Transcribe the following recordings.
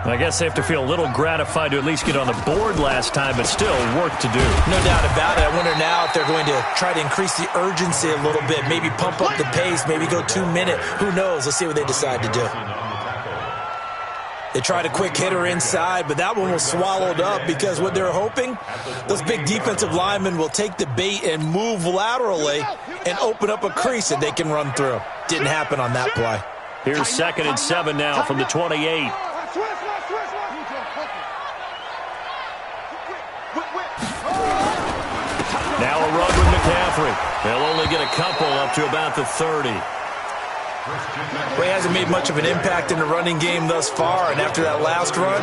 I guess they have to feel a little gratified to at least get on the board last time, but still work to do. No doubt about it. I wonder now if they're going to try to increase the urgency a little bit, maybe pump up the pace, maybe go 2-minute. Who knows? Let's see what they decide to do. They tried a quick hitter inside, but that one was swallowed up because what they're hoping, those big defensive linemen will take the bait and move laterally and open up a crease that they can run through. Didn't happen on that play. Here's 2nd and 7 now from the 28. Now a run with McCaffrey. They'll only get a couple up to about the 30. Well, he hasn't made much of an impact in the running game thus far, and after that last run,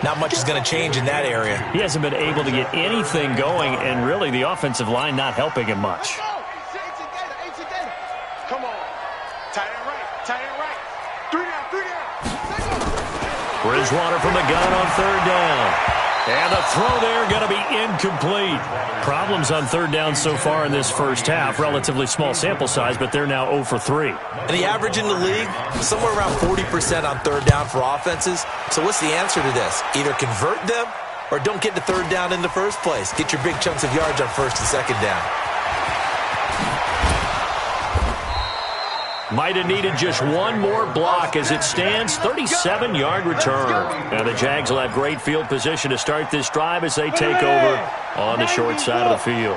not much is going to change in that area. He hasn't been able to get anything going, and really the offensive line not helping him much. Come on. Tight end right. Tight end right. 3 down, 3 down. Bridgewater from the gun on 3rd down. And the throw there going to be incomplete. Problems on 3rd down so far in this first half. Relatively small sample size, but they're now 0 for 3. And the average in the league, somewhere around 40% on 3rd down for offenses. So what's the answer to this? Either convert them or don't get to 3rd down in the first place. Get your big chunks of yards on 1st and 2nd down. Might have needed just one more block as it stands. 37-yard return. Now the Jags will have great field position to start this drive as they take over on the short side of the field.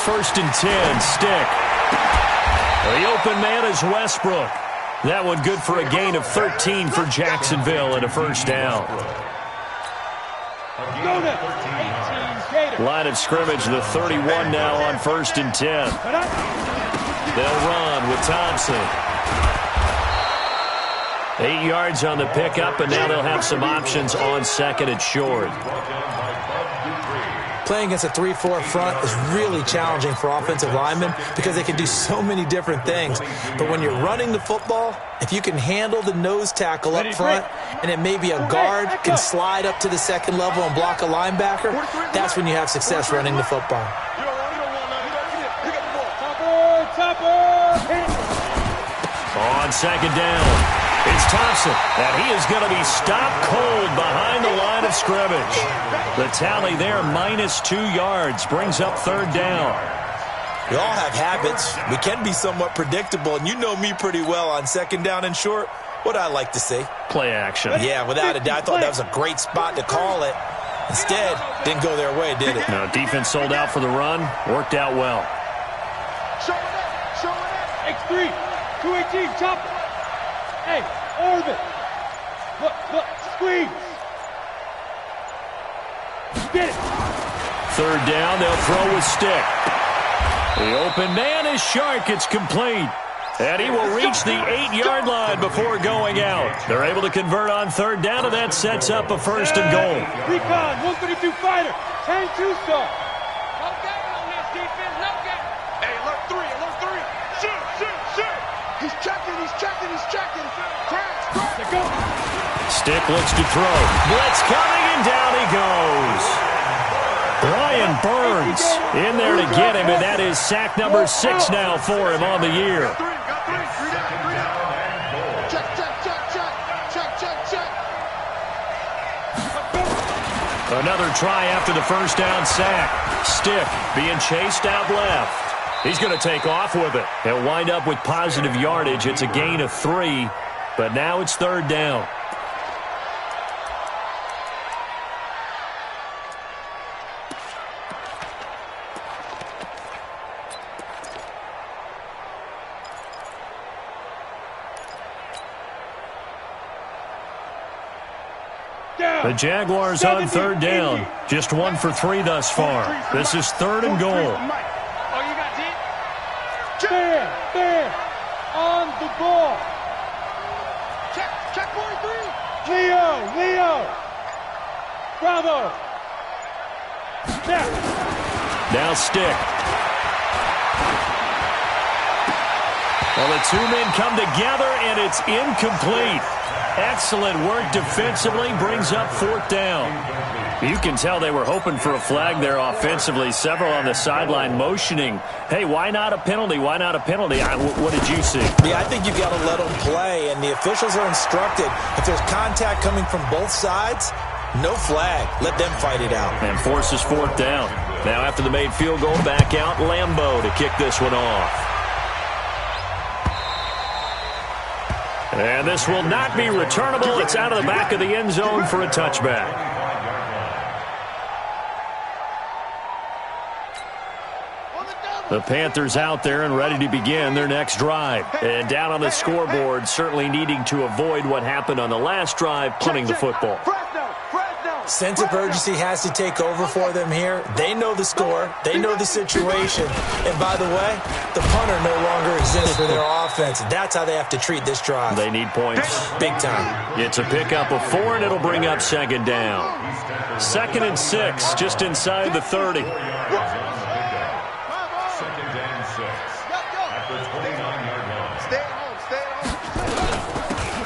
First and 10, Stick. The open man is Westbrook. That one good for a gain of 13 for Jacksonville and a 1st down. Line of scrimmage, the 31 now on 1st and 10. They'll run with Thompson. 8 yards on the pickup, and now they'll have some options on 2nd and short. Playing against a 3-4 front is really challenging for offensive linemen because they can do so many different things. But when you're running the football, if you can handle the nose tackle up front and then maybe a guard can slide up to the 2nd level and block a linebacker, that's when you have success running the football. On 2nd down, it's Thompson, and he is going to be stopped cold behind the line of scrimmage. The tally there, -2 yards, brings up 3rd down. We all have habits. We can be somewhat predictable, and you know me pretty well on 2nd down and short. What I like to see? Play action. Yeah, without a doubt. I thought that was a great spot to call it. Instead, didn't go their way, did it? No, defense sold out for the run. Worked out well. X3, 218, chop. Hey, orbit. Look, squeeze. Get it. 3rd down, they'll throw with Stick. The open man is Shark. It's complete. And he will reach the 8-yard line before going out. They're able to convert on 3rd down, and that sets up a 1st and goal. Recon, 132 fighter, 10-2-star. No game on this defense, no game. Hey, alert 3. Shoot. He's checking. Crash. Go. Stick looks to throw. Blitz coming, and down he goes. Brian Burns in there to get him, and that is sack number 6 now for him on the year. Check. Another try after the 1st down sack. Stick being chased out left. He's going to take off with it. He'll wind up with positive yardage. It's a gain of 3, but now it's 3rd down. The Jaguars on 3rd down. Just 1 for 3 thus far. This is 3rd and goal. Oh, you got deep? There. On the ball. Check 43. Leo. Bravo. There. Now Stick. Well, the 2 men come together, and it's incomplete. Excellent work defensively, brings up 4th down. You can tell they were hoping for a flag there offensively. Several on the sideline motioning, hey, why not a penalty? Why not a penalty? What did you see? Yeah, I think you've got to let them play, and the officials are instructed. If there's contact coming from both sides, no flag. Let them fight it out. And forces fourth down. Now after the made field goal, back out Lambeau to kick this one off. And this will not be returnable. It's out of the back of the end zone for a touchback. The Panthers out there and ready to begin their next drive. And down on the scoreboard, certainly needing to avoid what happened on the last drive, punting the football. Sense of urgency has to take over for them here. They know the score. They know the situation. And by the way, the punter no longer exists for their offense. That's how they have to treat this drive. They need points. Big time. It's a pickup of 4, and it'll bring up second down. 2nd and 6, just inside the 30.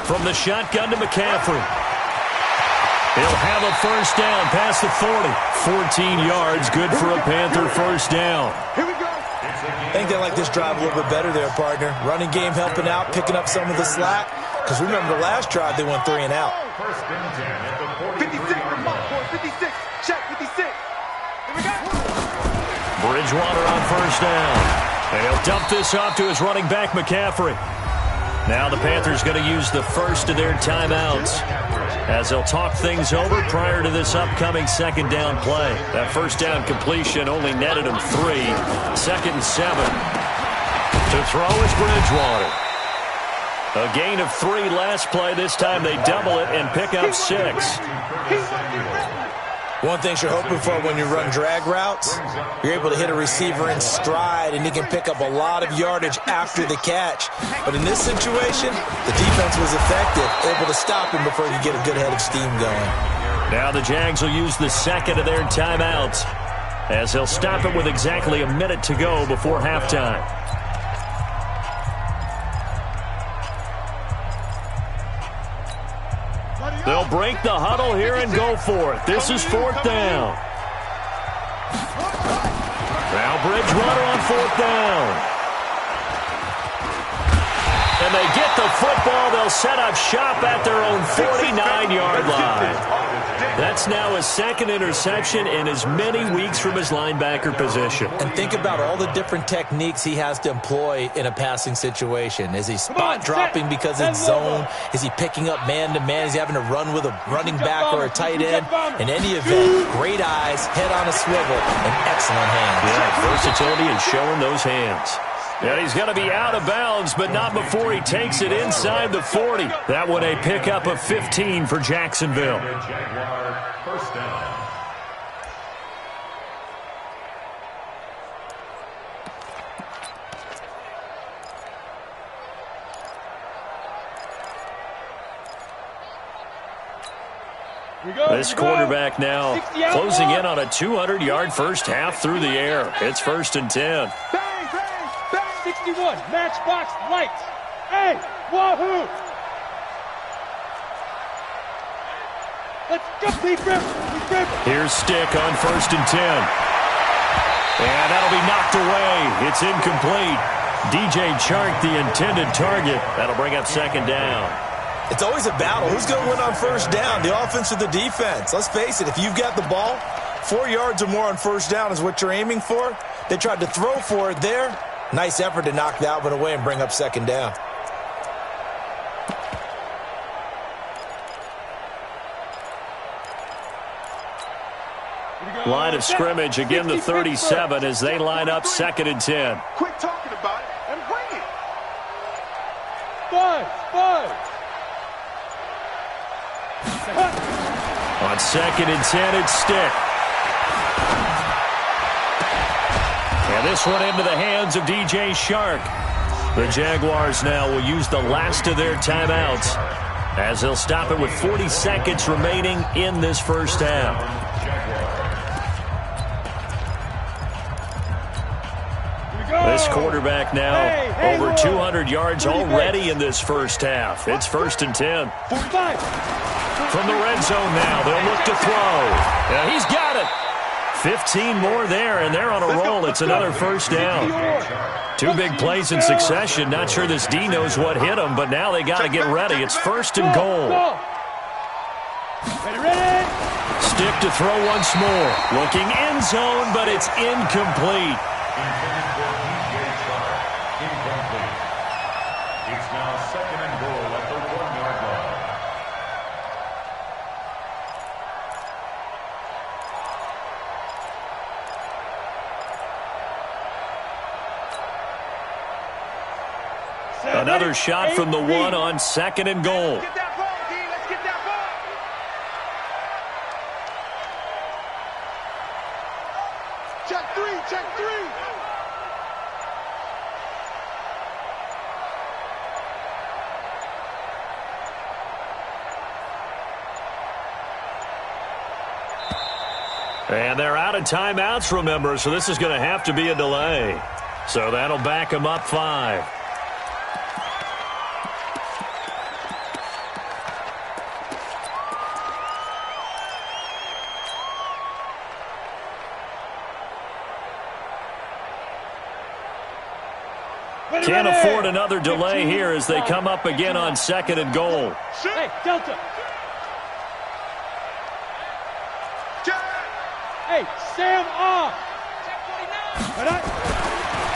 From the shotgun to McCaffrey. He'll have a first down past the 40. 14 yards, good for a Panther first down. Here we go. I think they like this drive a little bit better there, partner. Running game helping out, picking up some of the slack. Because remember, the last drive they went 3 and out. 56, 56, check 56. Here we go. Bridgewater on first down. And he'll dump this off to his running back, McCaffrey. Now the Panthers going to use the first of their timeouts as they'll talk things over prior to this upcoming second down play. That first down completion only netted him 3. 2nd and 7. To throw is Bridgewater. A gain of 3 last play. This time they double it and pick up 6. One thing you're hoping for when you run drag routes, you're able to hit a receiver in stride, and he can pick up a lot of yardage after the catch. But in this situation, the defense was effective, able to stop him before he could get a good head of steam going. Now the Jags will use the second of their timeouts as they'll stop it with exactly a minute to go before halftime. They'll break the huddle here and go for it. This is 4th down. Now Bridgewater on 4th down. And they get the football. They'll set up shop at their own 49-yard line. That's now his 2nd interception in as many weeks from his linebacker position. And think about all the different techniques he has to employ in a passing situation. Is he spot dropping because it's zone? Is he picking up man-to-man? Is he having to run with a running back or a tight end? In any event, great eyes, head on a swivel, and excellent hands. Yeah, versatility and showing those hands. And he's going to be out of bounds, but not before he takes it inside the 40. That one a pickup of 15 for Jacksonville. First down. This quarterback now closing in on a 200-yard first half through the air. It's 1st and 10. Bang, bang, bang. 61, matchbox lights. Hey, wahoo! Let's go, Pete River. Here's Stick on 1st and 10. And that'll be knocked away. It's incomplete. DJ Chark, the intended target. That'll bring up 2nd down. It's always a battle. Who's going to win on first down, the offense or the defense? Let's face it, if you've got the ball, 4 yards or more on first down is what you're aiming for. They tried to throw for it there. Nice effort to knock that one away and bring up 2nd down. Line of scrimmage, again the 37 as they line up 2nd and 10. Quit talking about it and bring it. 5. On 2nd and 10, it's Stick. And this one into the hands of DJ Chark. The Jaguars now will use the last of their timeouts as they'll stop it with 40 seconds remaining in this first half. This quarterback now over 200 yards already in this first half. It's 1st and 10. 45. From the red zone now, they'll look to throw. Yeah, he's got it. 15 more there, and they're on a roll. It's another first down. 2 big plays in succession. Not sure this D knows what hit him, but now they got to get ready. It's 1st and goal. Ready. Stick to throw once more. Looking end zone, but it's incomplete. It's now 2nd and goal at the 1-yard line. Another shot from the 1 on 2nd and goal. Get that ball, D. Let's get that ball. Check 3, check 3. And they're out of timeouts, remember, so this is going to have to be a delay. So that'll back them up 5. Can't afford another delay here as they come up again on 2nd and goal. Hey, Delta. Hey, Sam off.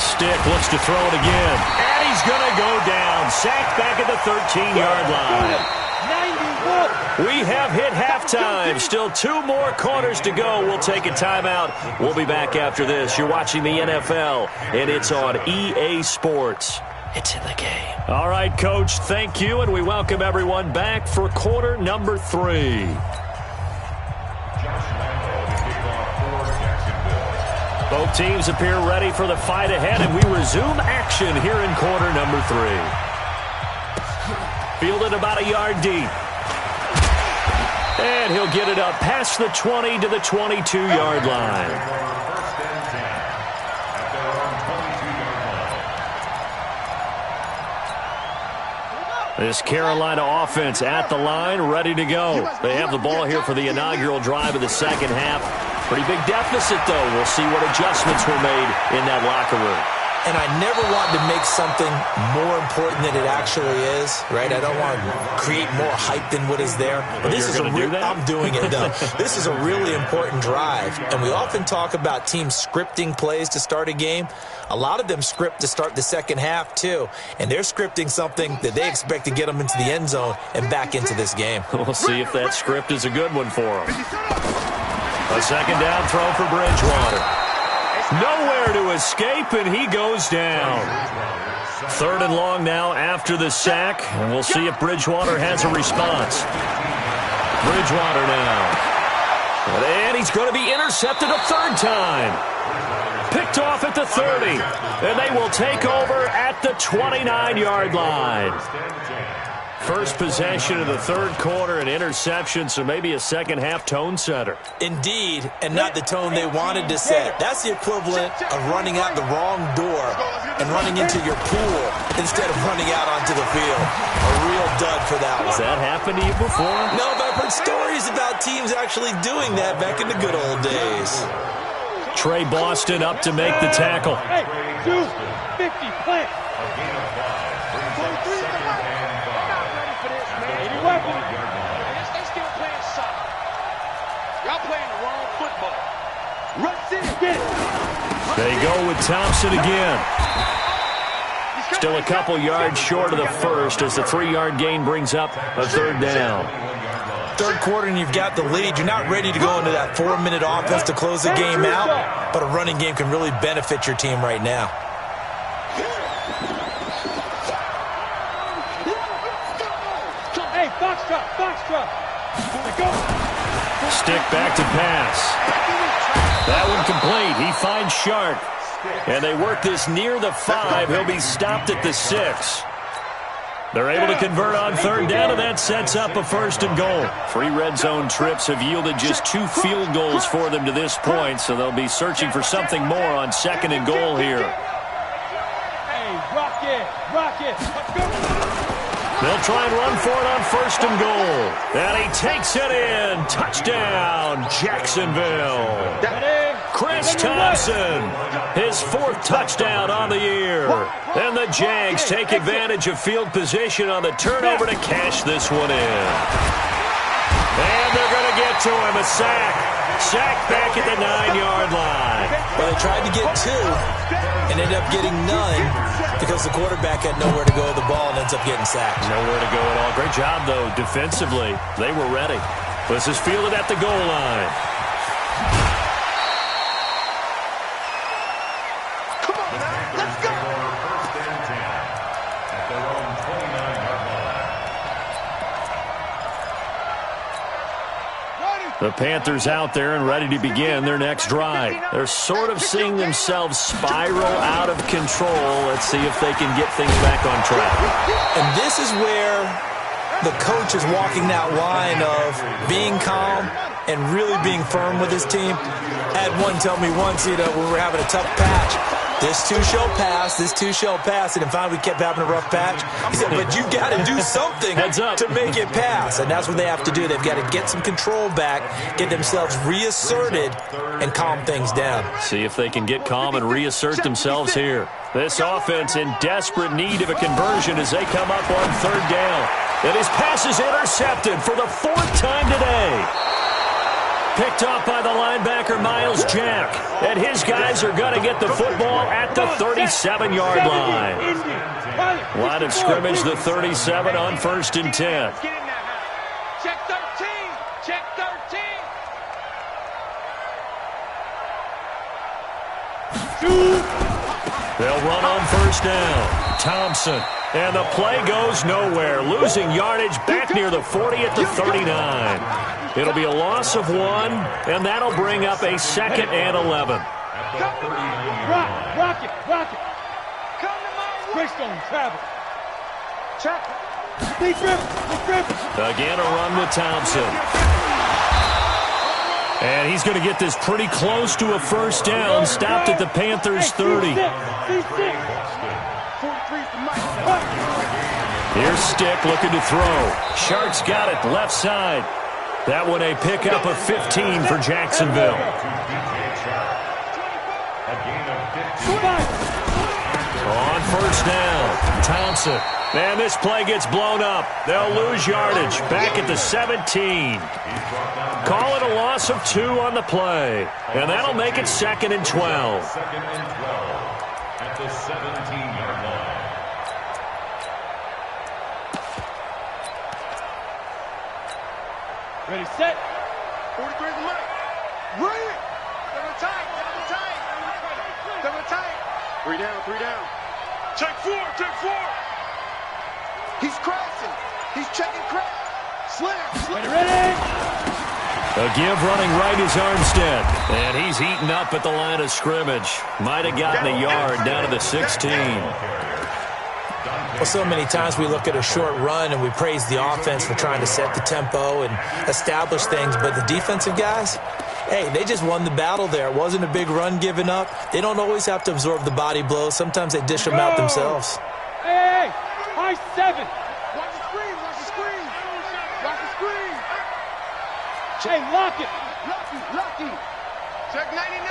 Stick looks to throw it again. And he's going to go down. Sacked back at the 13-yard line. 91. We have hit halftime. Still 2 more quarters to go. We'll take a timeout. We'll be back after this. You're watching the NFL, and it's on EA Sports. It's in the game. All right, Coach, thank you, and we welcome everyone back for quarter number 3. Both teams appear ready for the fight ahead, and we resume action here in quarter number 3. Fielded about a yard deep. And he'll get it up past the 20 to the 22-yard line. This Carolina offense at the line, ready to go. They have the ball here for the inaugural drive of the second half. Pretty big deficit, though. We'll see what adjustments were made in that locker room. And I never want to make something more important than it actually is, right? I don't want to create more hype than what is there. But this is I'm doing it, though. This is a really important drive. And we often talk about teams scripting plays to start a game. A lot of them script to start the second half, too. And they're scripting something that they expect to get them into the end zone and back into this game. We'll see if that script is a good one for them. A second down throw for Bridgewater. Nowhere to escape, and he goes down. 3rd and long now after the sack, and we'll see if Bridgewater has a response. Bridgewater now. And he's going to be intercepted a 3rd time. Picked off at the 30, and they will take over at the 29-yard line. First possession of the 3rd quarter, an interception, so maybe a second-half tone setter. Indeed, and not the tone they wanted to set. That's the equivalent of running out the wrong door and running into your pool instead of running out onto the field. A real dud for that one. Has that happened to you before? No, but I've heard stories about teams actually doing that back in the good old days. Trey Boston up to make the tackle. Hey, 250 plant. They still playing solid. Y'all playing the wrong football. Rush in. Get it. They go with Thompson again. Still a couple yards short of the first as the 3-yard gain brings up a 3rd down. 3rd quarter and you've got the lead. You're not ready to go into that 4-minute offense to close the game out, but a running game can really benefit your team right now. Hey, box truck. Go. Stick back to pass. That one complete. He finds Sharp. And they work this near the 5. He'll be stopped at the 6. They're able to convert on 3rd down, and that sets up a 1st and goal. 3 red zone trips have yielded just 2 field goals for them to this point, so they'll be searching for something more on 2nd and goal here. it. Let's go. They'll try and run for it on 1st and goal. And he takes it in. Touchdown, Jacksonville. Chris Thompson, his 4th touchdown on the year. And the Jags take advantage of field position on the turnover to cash this one in. And they're going to get to him, a sack. Sack back at the 9-yard line. Well, they tried to get 2 and ended up getting none because the quarterback had nowhere to go with the ball and ends up getting sacked. Nowhere to go at all. Great job, though, defensively. They were ready. This is fielded at the goal line. Come on, now. Let's go. First and 10 at their own 29-yard line. The Panthers out there and ready to begin their next drive. They're sort of seeing themselves spiral out of control. Let's see if they can get things back on track. And this is where the coach is walking that line of being calm and really being firm with his team. I had one tell me once, when we were having a tough patch, this too shall pass, this too shall pass. And finally we kept having a rough patch. He said, but you got to do something to make it pass. And that's what they have to do. They've got to get some control back, get themselves reasserted, and calm things down. See if they can get calm and reassert themselves here. This offense in desperate need of a conversion as they come up on 3rd down. And his pass is intercepted for the 4th time today. Picked off by the linebacker, Miles Jack. And his guys are going to get the football at the 37-yard line. Line of scrimmage, the 37 on 1st and 10. Get in there now. Check 13. Check 13. They'll run on 1st down. Thompson. And the play goes nowhere. Losing yardage back near the 40 at the 39. It'll be a loss of 1, and that'll bring up a 2nd and 11. Rock it. Come to my way. Greystone, travel. Check. Deep rip. Again, a run with Thompson. And he's going to get this pretty close to a 1st down, stopped at the Panthers' 30. Here's Stick looking to throw. Sharks got it left side. That one a pickup of 15 for Jacksonville. On 1st down, Thompson. And this play gets blown up. They'll lose yardage back at the 17. Call it a loss of 2 on the play. And that'll make it 2nd and 12. 2nd and 12 at the 17-yard line. Ready, set. 43 the line. Run it. Double tight. Double tight. 3 down. Check 4. He's crashing. He's checking crash. Slam. Ready. A give running right is Armstead. And he's eaten up at the line of scrimmage. Might have gotten a yard down to the 16. Well, so many times we look at a short run and we praise the offense for trying to set the tempo and establish things, but the defensive guys, hey, they just won the battle there. It wasn't a big run given up. They don't always have to absorb the body blows. Sometimes they dish them out themselves. Hey, high 7. Watch the screen. Hey, lock it. Lucky. Check 99.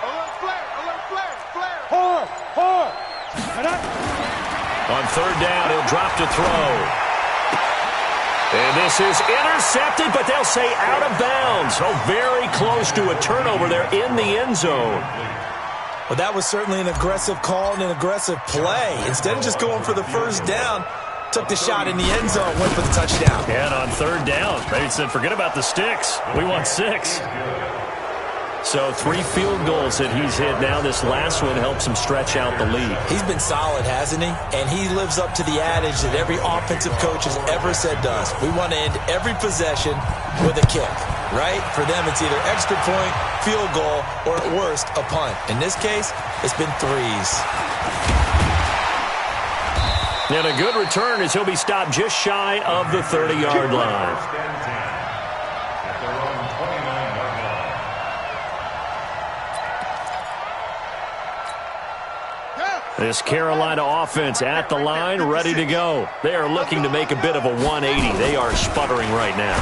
Alert flare. Hard. On 3rd down, he'll drop to throw. And this is intercepted, but they'll say out of bounds. Oh, very close to a turnover there in the end zone. Well, that was certainly an aggressive call and an aggressive play. Instead of just going for the 1st down, took the shot in the end zone, went for the touchdown. And on 3rd down, they said, forget about the sticks. We want 6. So 3 field goals that he's hit now. This last one helps him stretch out the lead. He's been solid, hasn't he? And he lives up to the adage that every offensive coach has ever said to us. We want to end every possession with a kick, right? For them, it's either extra point, field goal, or at worst, a punt. In this case, it's been 3s. And a good return as he'll be stopped just shy of the 30-yard line. At their own 29-yard line. This Carolina offense at the line, ready to go. They are looking to make a bit of a 180. They are sputtering right now.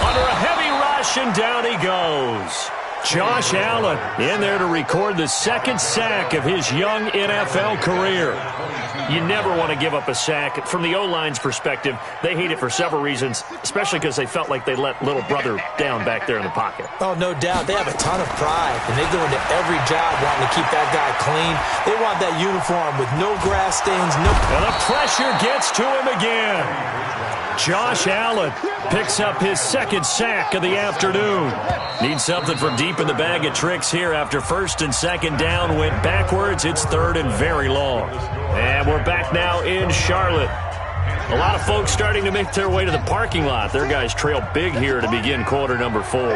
Under a heavy rush, and down he goes. Josh Allen in there to record the second sack of his young NFL career. You never want to give up a sack. From the O-line's perspective, they hate it for several reasons, especially because they felt like they let little brother down back there in the pocket. Oh, no doubt. They have a ton of pride, and they go into every job wanting to keep that guy clean. They want that uniform with no grass stains, no... And the pressure gets to him again. Josh Allen picks up his second sack of the afternoon. Needs something from deep in the bag of tricks here after first and second down went backwards. It's third and very long. And we're back now in Charlotte. A lot of folks starting to make their way to the parking lot. Their guys trail big here to begin quarter number 4. Third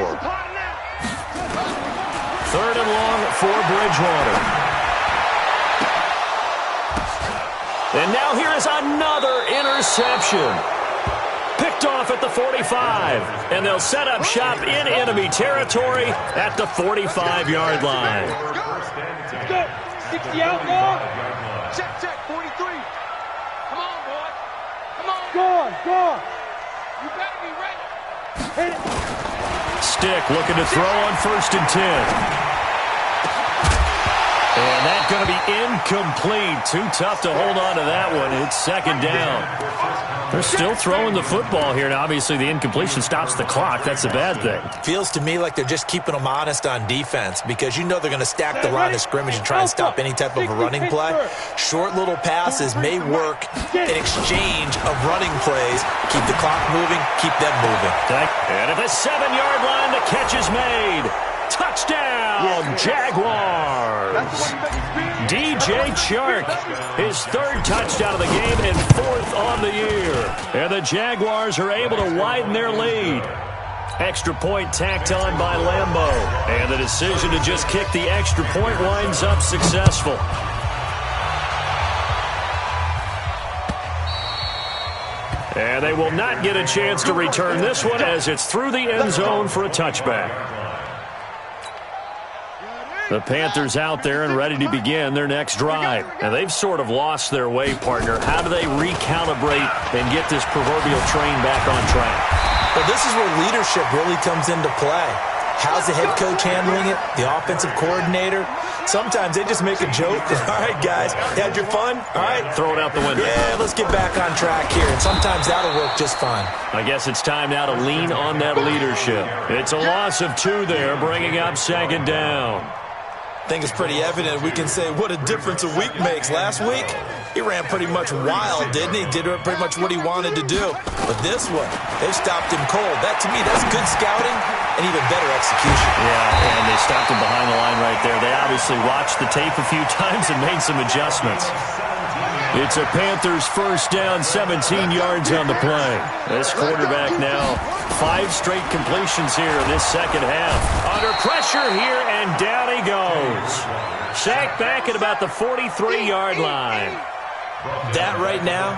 and long for Bridgewater. And now here is another interception. Picked off at the 45, and they'll set up shop in enemy territory at the 45-yard line. Go! 60 out, ball! Check, 43. Come on, boy. Come on. Gone! You better be ready. Hit it! Stick looking to throw on first and 10. And that's going to be incomplete. Too tough to hold on to that one. It's second down. They're still throwing the football here, and obviously the incompletion stops the clock. That's a bad thing. Feels to me like they're just keeping them honest on defense because you know they're going to stack the line of scrimmage and try and stop any type of a running play. Short little passes may work in exchange of running plays. Keep the clock moving, keep them moving. And at the 7-yard line, the catch is made. Touchdown, Jaguars. DJ Chark, his third touchdown of the game and fourth on the year. And the Jaguars are able to widen their lead. Extra point tacked on by Lambeau. And the decision to just kick the extra point winds up successful. And they will not get a chance to return this one as it's through the end zone for a touchback. The Panthers out there and ready to begin their next drive. And they've sort of lost their way, partner. How do they recalibrate and get this proverbial train back on track? Well, this is where leadership really comes into play. How's the head coach handling it? The offensive coordinator? Sometimes they just make a joke. All right, guys, had your fun? All right. Throw it out the window. Yeah, let's get back on track here. And sometimes that'll work just fine. I guess it's time now to lean on that leadership. It's a loss of 2 there, bringing up second down. I think it's pretty evident we can say what a difference a week makes. Last week, he ran pretty much wild, didn't he? Did pretty much what he wanted to do. But this one, they stopped him cold. That, to me, that's good scouting and even better execution. Yeah, and they stopped him behind the line right there. They obviously watched the tape a few times and made some adjustments. It's a Panthers first down, 17 yards on the play. This quarterback now, 5 straight completions here in this second half. Under pressure here, and down he goes. Sacked back at about the 43-yard line. That right now,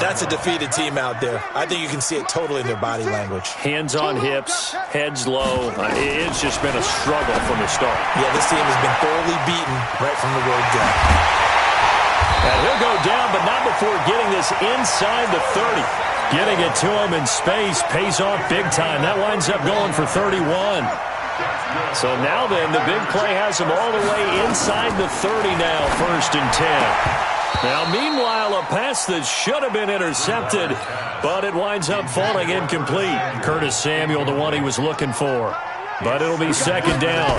that's a defeated team out there. I think you can see it totally in their body language. Hands on hips, heads low. It's just been a struggle from the start. Yeah, this team has been thoroughly beaten right from the word go. And he'll go down, but not before getting this inside the 30. Getting it to him in space pays off big time. That winds up going for 31. So now then, the big play has him all the way inside the 30 now, first and 10. Now, meanwhile, a pass that should have been intercepted, but it winds up falling incomplete. Curtis Samuel, the one he was looking for. But it'll be second down.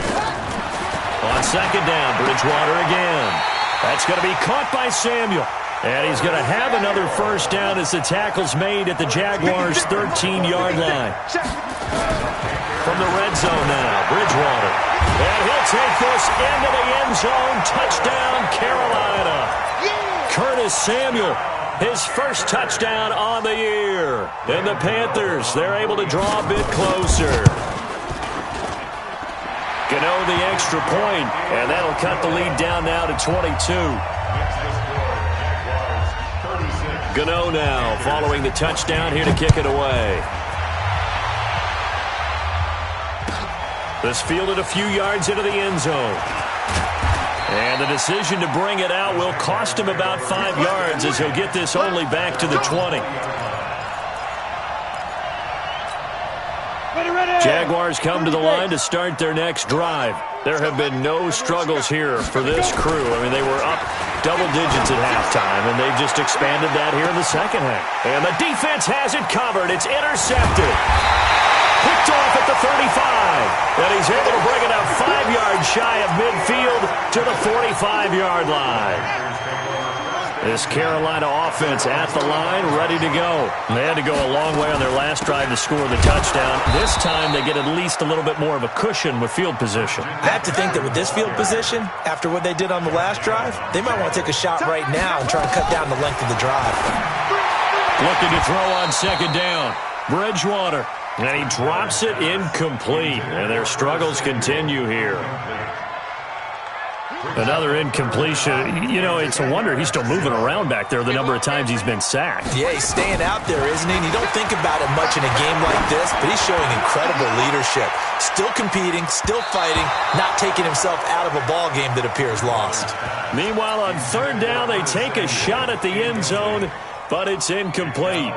On second down, Bridgewater again. That's going to be caught by Samuel. And he's going to have another first down as the tackle's made at the Jaguars' 13-yard line. From the red zone now, Bridgewater. And he'll take this into the end zone. Touchdown, Carolina. Curtis Samuel, his first touchdown on the year. And the Panthers, they're able to draw a bit closer. Gano the extra point, and that'll cut the lead down now to 22. Gano now following the touchdown here to kick it away. This fielded a few yards into the end zone. And the decision to bring it out will cost him about 5 yards as he'll get this only back to the 20. Jaguars come to the line to start their next drive. There have been no struggles here for this crew. I mean, they were up double digits at halftime, and they've just expanded that here in the second half. And the defense has it covered. It's intercepted. Picked off at the 35. And he's able to bring it up 5 yards shy of midfield to the 45-yard line. This Carolina offense at the line, ready to go. They had to go a long way on their last drive to score the touchdown. This time they get at least a little bit more of a cushion with field position. I have to think that with this field position, after what they did on the last drive, they might want to take a shot right now and try and cut down the length of the drive. Looking to throw on second down. Bridgewater. And he drops it incomplete. And their struggles continue here. Another incompletion. You know, it's a wonder he's still moving around back there the number of times he's been sacked. Yeah, he's staying out there, isn't he? And you don't think about it much in a game like this, but he's showing incredible leadership. Still competing, still fighting, not taking himself out of a ball game that appears lost. Meanwhile, on third down, they take a shot at the end zone, but it's incomplete.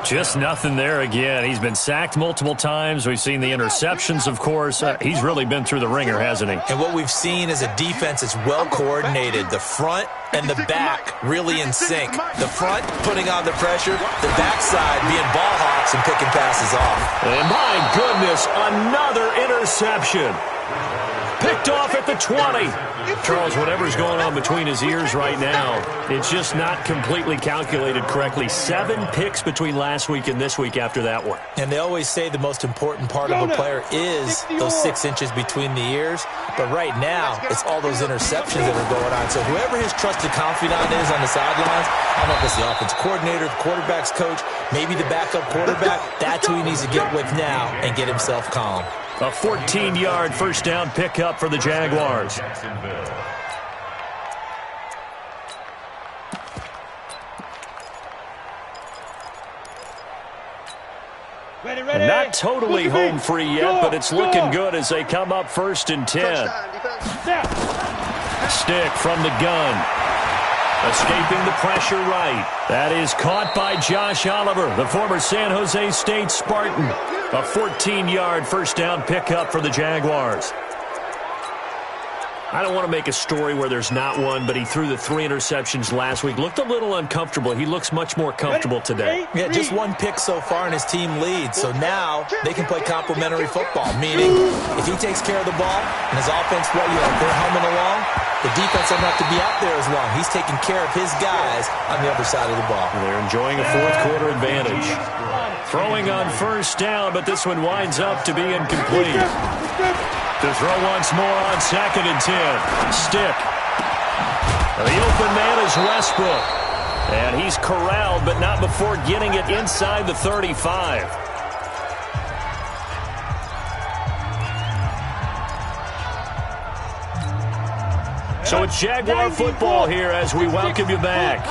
Just nothing there again. He's been sacked multiple times. We've seen the interceptions, of course. He's really been through the ringer, hasn't he? And what we've seen is a defense that's well coordinated. The front and the back really in sync. The front putting on the pressure, the backside being ball hawks and picking passes off. And my goodness, another interception. Picked off at the 20. Charles, whatever's going on between his ears right now, it's just not completely calculated correctly. 7 picks between last week and this week after that one. And they always say the most important part of a player is those 6 inches between the ears. But right now, it's all those interceptions that are going on. So whoever his trusted confidant is on the sidelines, I don't know if it's the offense coordinator, the quarterback's coach, maybe the backup quarterback, that's who he needs to get with now and get himself calm. A 14-yard first down pickup for the Jaguars. Ready. Not totally home free yet, but it's looking good as they come up 1st and 10. Stick from the gun. Escaping the pressure right. That is caught by Josh Oliver, the former San Jose State Spartan. A 14-yard first down pickup for the Jaguars. I don't want to make a story where there's not one, but he threw the 3 interceptions last week. Looked a little uncomfortable. He looks much more comfortable today. Yeah, just 1 pick so far and his team leads. So now they can play complementary football, meaning if he takes care of the ball and his offense, they're humming along, the defense doesn't have to be out there as long. He's taking care of his guys on the other side of the ball. They're enjoying a fourth-quarter advantage. Throwing on first down, but this one winds up to be incomplete. To throw once more on 2nd and 10. Stick. The open man is Westbrook. And he's corralled, but not before getting it inside the 35. So it's Jaguar football here as we welcome you back.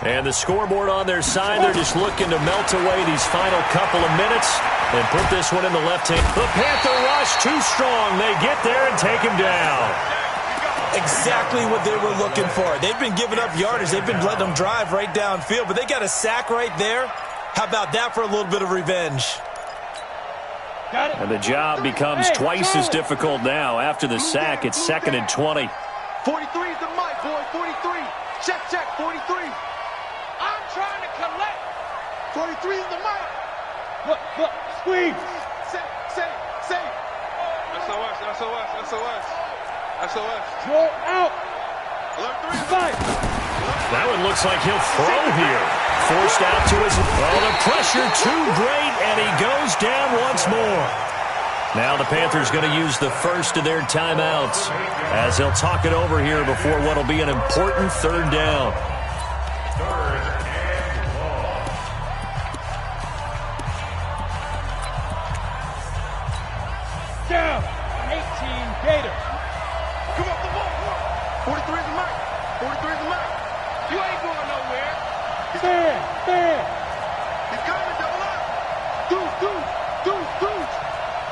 And the scoreboard on their side, they're just looking to melt away these final couple of minutes and put this one in the left hand. The Panther rush too strong. They get there and take him down. Exactly what they were looking for. They've been giving up yardage. They've been letting them drive right downfield, but they got a sack right there. How about that for a little bit of revenge? And the job becomes twice as difficult now. After the sack, it's 2nd and 20. 43 is the mic, boy. 43. Check, 43. I'm trying to collect. 43 is the mic. Look, squeeze. Say. SOS. Roll out. Alert 3. Fight. That one looks like he'll throw here. Forced out to his... Oh, the pressure too great, and he goes down once more. Now the Panthers going to use the first of their timeouts as they'll talk it over here before what will be an important 3rd down. Down. 18 Gators. Come up the ball. 43 is the mic. 43 is the mic. You ain't going nowhere. Stand. He's coming, double up. Deuce.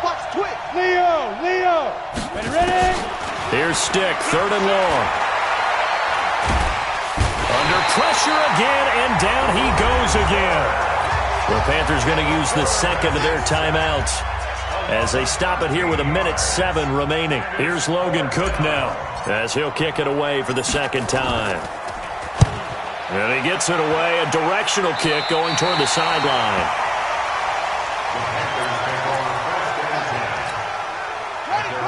Watch twitch. Leo. Ready. Here's Stick, 3rd and long. Under pressure again, and down he goes again. The Panthers going to use the second of their timeouts as they stop it here with 1:07 remaining. Here's Logan Cook now as he'll kick it away for the second time. And he gets it away, a directional kick going toward the sideline.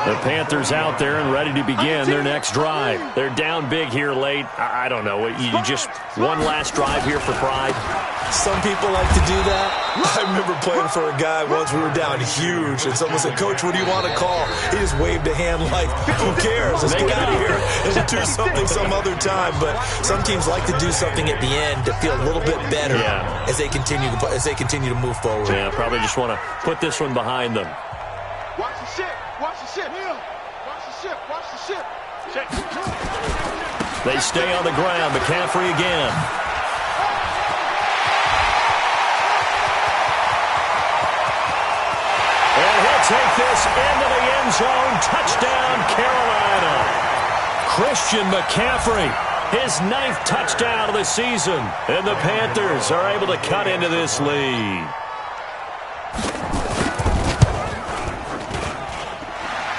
The Panthers out there and ready to begin their next drive. They're down big here late. I don't know. You just one last drive here for pride? Some people like to do that. I remember playing for a guy once. We were down huge, and someone said, "Coach, what do you want to call?" He just waved a hand like, "Who cares? Let's get out of here and do something some other time." But some teams like to do something at the end to feel a little bit better as they continue to move forward. Yeah, probably just want to put this one behind them. Watch the ship. Watch the ship. Watch the ship. Watch the ship. Check. They stay on the ground. McCaffrey again. And he'll take this into the end zone. Touchdown, Carolina. Christian McCaffrey, his 9th touchdown of the season. And the Panthers are able to cut into this lead.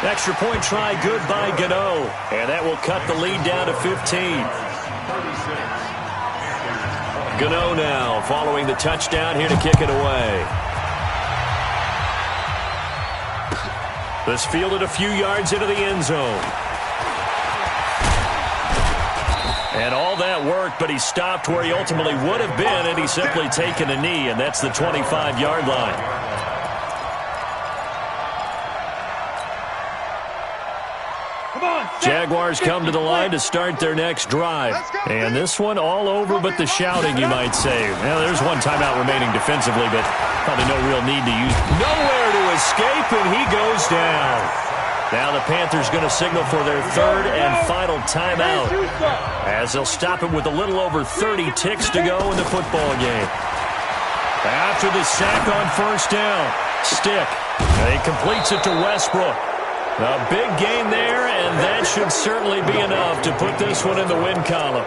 Extra point try good by Gano. And that will cut the lead down to 15. Gano now following the touchdown here to kick it away. This fielded a few yards into the end zone. And all that worked, but he stopped where he ultimately would have been, and he's simply taken a knee, and that's the 25-yard line. Jaguars come to the line to start their next drive. And this one all over but the shouting, you might say. Well, there's one timeout remaining defensively, but probably no real need to use. Nowhere to escape, and he goes down. Now the Panthers going to signal for their third and final timeout as they'll stop it with a little over 30 ticks to go in the football game. After the sack on first down, Stick. And he completes it to Westbrook. A big gain there, and that should certainly be enough to put this one in the win column.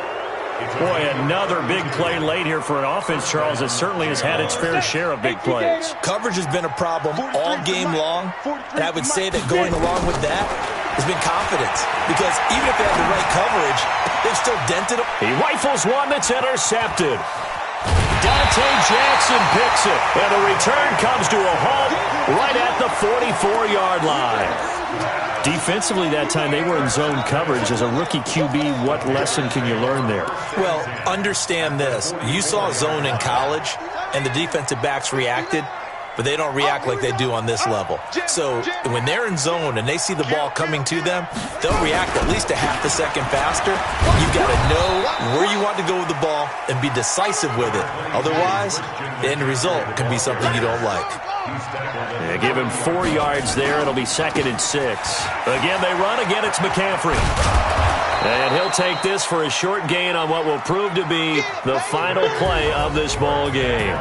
Boy, another big play late here for an offense, Charles, that certainly has had its fair share of big plays. Coverage has been a problem all game long, and I would say that going along with that has been confidence. Because even if they have the right coverage, they've still dented them. He rifles one that's intercepted. Dante Jackson picks it, and the return comes to a halt right at the 44-yard line. Defensively that time, they were in zone coverage. As a rookie QB, what lesson can you learn there? Well, understand this. You saw zone in college, and the defensive backs reacted, but they don't react like they do on this level. So when they're in zone and they see the ball coming to them, they'll react at least a half a second faster. You've got to know where you want to go with the ball and be decisive with it. Otherwise, the end result can be something you don't like. Yeah, give him 4 yards there. It'll be 2nd and 6. Again, they run. Again, it's McCaffrey. And he'll take this for a short gain on what will prove to be the final play of this ball game.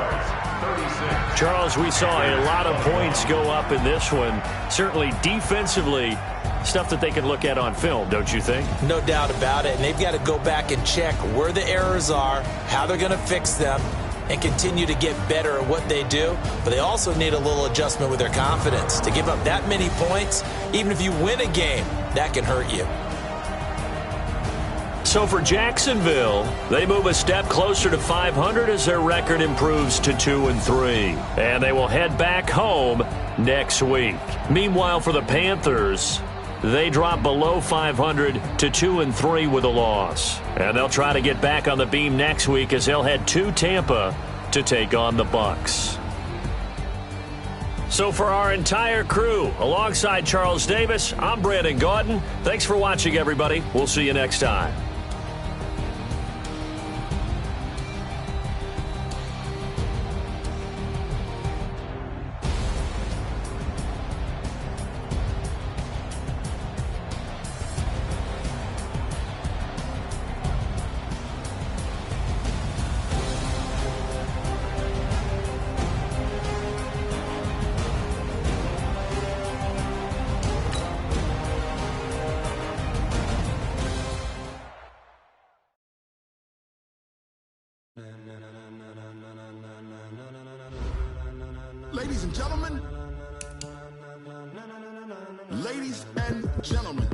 Charles, we saw a lot of points go up in this one. Certainly defensively, stuff that they can look at on film, don't you think? No doubt about it. And they've got to go back and check where the errors are, how they're going to fix them, and continue to get better at what they do. But they also need a little adjustment with their confidence. To give up that many points, even if you win a game, that can hurt you. So for Jacksonville, they move a step closer to 500 as their record improves to 2-3. And they will head back home next week. Meanwhile, for the Panthers, they drop below 500 to 2-3 with a loss. And they'll try to get back on the beam next week as they'll head to Tampa to take on the Bucs. So for our entire crew, alongside Charles Davis, I'm Brandon Gaudin. Thanks for watching, everybody. We'll see you next time. Ladies and gentlemen, ladies and gentlemen,